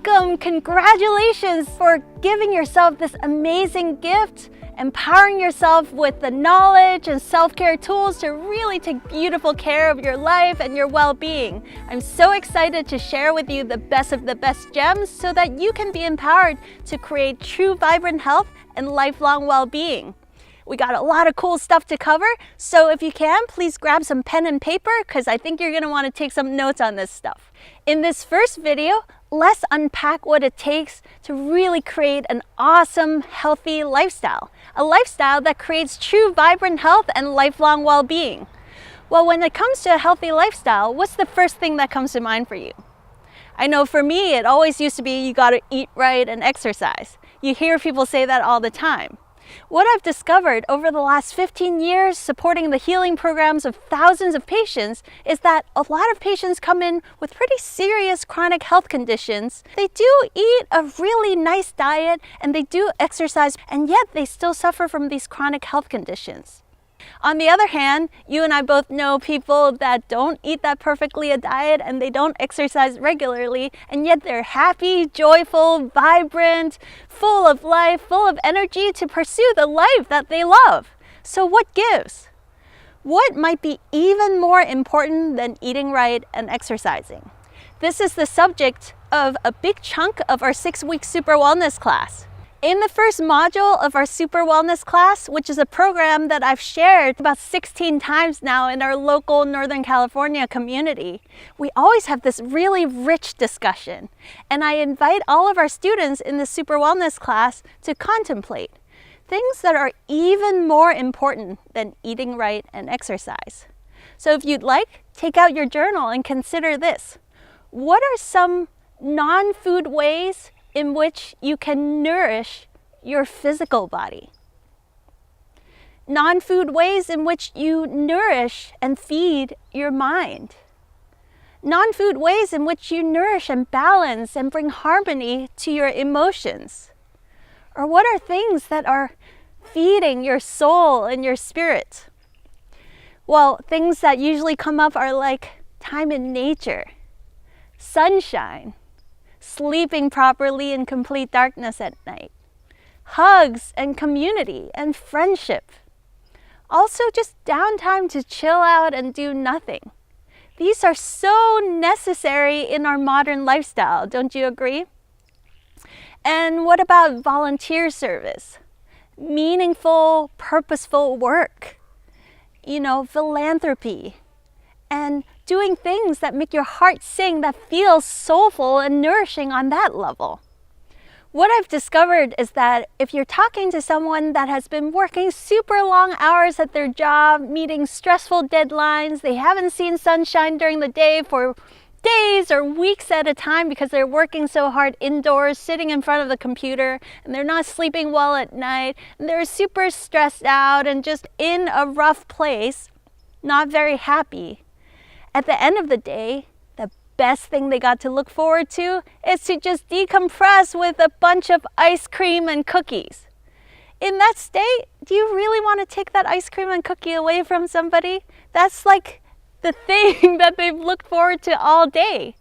Welcome! Congratulations for giving yourself this amazing gift, empowering yourself with the knowledge and self-care tools to really take beautiful care of your life and your well-being. I'm so excited to share with you the best of the best gems so that you can be empowered to create true vibrant health and lifelong well-being. We got a lot of cool stuff to cover, so if you can, please grab some pen and paper because I think you're going to want to take some notes on this stuff. In this first video, let's unpack what it takes to really create an awesome, healthy lifestyle. A lifestyle that creates true vibrant health and lifelong well-being. Well, when it comes to a healthy lifestyle, what's the first thing that comes to mind for you? I know for me, it always used to be you got to eat right and exercise. You hear people say that all the time. What I've discovered over the last 15 years supporting the healing programs of thousands of patients is that a lot of patients come in with pretty serious chronic health conditions. They do eat a really nice diet and they do exercise, and yet they still suffer from these chronic health conditions. On the other hand, you and I both know people that don't eat that perfectly a diet and they don't exercise regularly, and yet they're happy, joyful, vibrant, full of life, full of energy to pursue the life that they love. So what gives? What might be even more important than eating right and exercising? This is the subject of a big chunk of our 6-week Super Wellness class. In the first module of our Super Wellness class, which is a program that I've shared about 16 times now in our local Northern California community, we always have this really rich discussion. And I invite all of our students in the Super Wellness class to contemplate things that are even more important than eating right and exercise. So if you'd like, take out your journal and consider this. What are some non-food ways in which you can nourish your physical body? Non-food ways in which you nourish and feed your mind. Non-food ways in which you nourish and balance and bring harmony to your emotions. Or what are things that are feeding your soul and your spirit? Well, things that usually come up are like time in nature, sunshine, sleeping properly in complete darkness at night, hugs and community and friendship. Also just downtime to chill out and do nothing. These are so necessary in our modern lifestyle, don't you agree? And what about volunteer service? Meaningful, purposeful work, philanthropy, and doing things that make your heart sing, that feels soulful and nourishing on that level. What I've discovered is that if you're talking to someone that has been working super long hours at their job, meeting stressful deadlines, they haven't seen sunshine during the day for days or weeks at a time because they're working so hard indoors, sitting in front of the computer, and they're not sleeping well at night, and they're super stressed out and just in a rough place, not very happy. At the end of the day, the best thing they got to look forward to is to just decompress with a bunch of ice cream and cookies. In that state, do you really want to take that ice cream and cookie away from somebody? That's like the thing that they've looked forward to all day.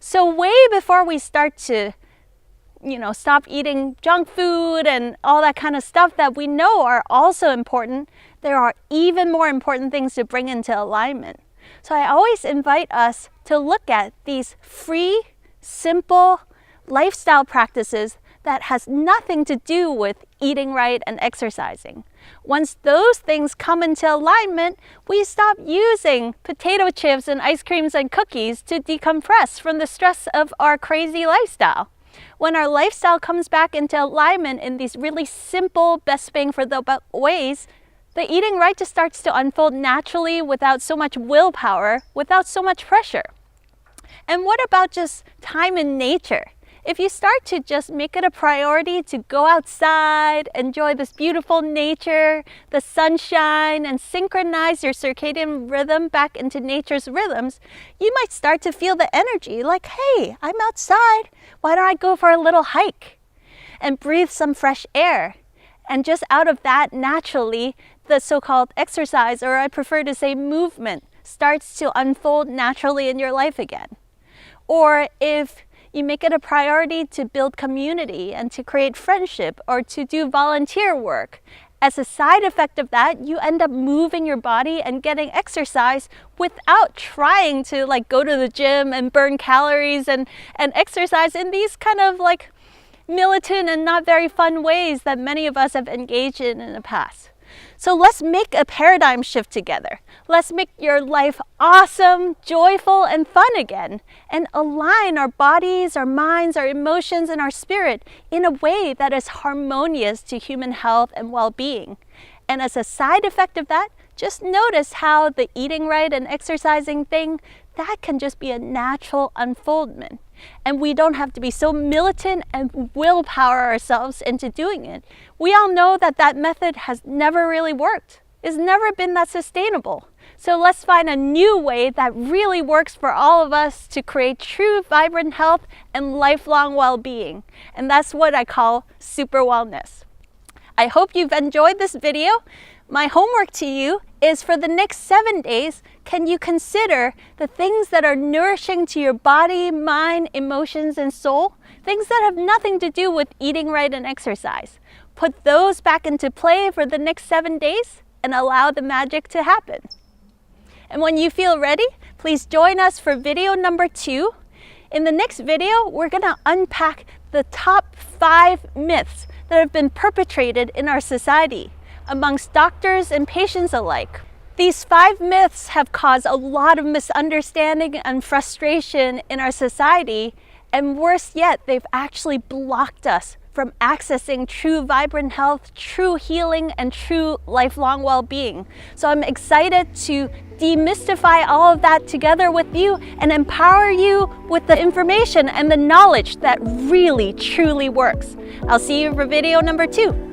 So way before we start to, stop eating junk food and all that kind of stuff that we know are also important, there are even more important things to bring into alignment. So I always invite us to look at these free, simple lifestyle practices that has nothing to do with eating right and exercising. Once those things come into alignment, we stop using potato chips and ice creams and cookies to decompress from the stress of our crazy lifestyle. When our lifestyle comes back into alignment in these really simple, best bang for the buck ways, the eating right just starts to unfold naturally without so much willpower, without so much pressure. And what about just time in nature? If you start to just make it a priority to go outside, enjoy this beautiful nature, the sunshine, and synchronize your circadian rhythm back into nature's rhythms, you might start to feel the energy like, hey, I'm outside. Why don't I go for a little hike and breathe some fresh air? And just out of that, naturally, the so-called exercise, or I prefer to say movement, starts to unfold naturally in your life again. Or if You make it a priority to build community and to create friendship or to do volunteer work. As a side effect of that, you end up moving your body and getting exercise without trying to go to the gym and burn calories and exercise in these kind of militant and not very fun ways that many of us have engaged in the past. So let's make a paradigm shift together. Let's make your life awesome, joyful, and fun again, and align our bodies, our minds, our emotions, and our spirit in a way that is harmonious to human health and well-being. And as a side effect of that, just notice how the eating right and exercising thing, that can just be a natural unfoldment. And we don't have to be so militant and willpower ourselves into doing it. We all know that that method has never really worked. It's never been that sustainable. So let's find a new way that really works for all of us to create true, vibrant health and lifelong well-being. And that's what I call super wellness. I hope you've enjoyed this video. My homework to you is for the next 7 days, can you consider the things that are nourishing to your body, mind, emotions, and soul? Things that have nothing to do with eating right and exercise. Put those back into play for the next 7 days and allow the magic to happen. And when you feel ready, please join us for video number 2. In the next video, we're gonna unpack the top 5 myths that have been perpetrated in our society amongst doctors and patients alike. These 5 myths have caused a lot of misunderstanding and frustration in our society, and worse yet, they've actually blocked us from accessing true vibrant health, true healing, and true lifelong well-being. So I'm excited to demystify all of that together with you and empower you with the information and the knowledge that really, truly works. I'll see you for video number 2.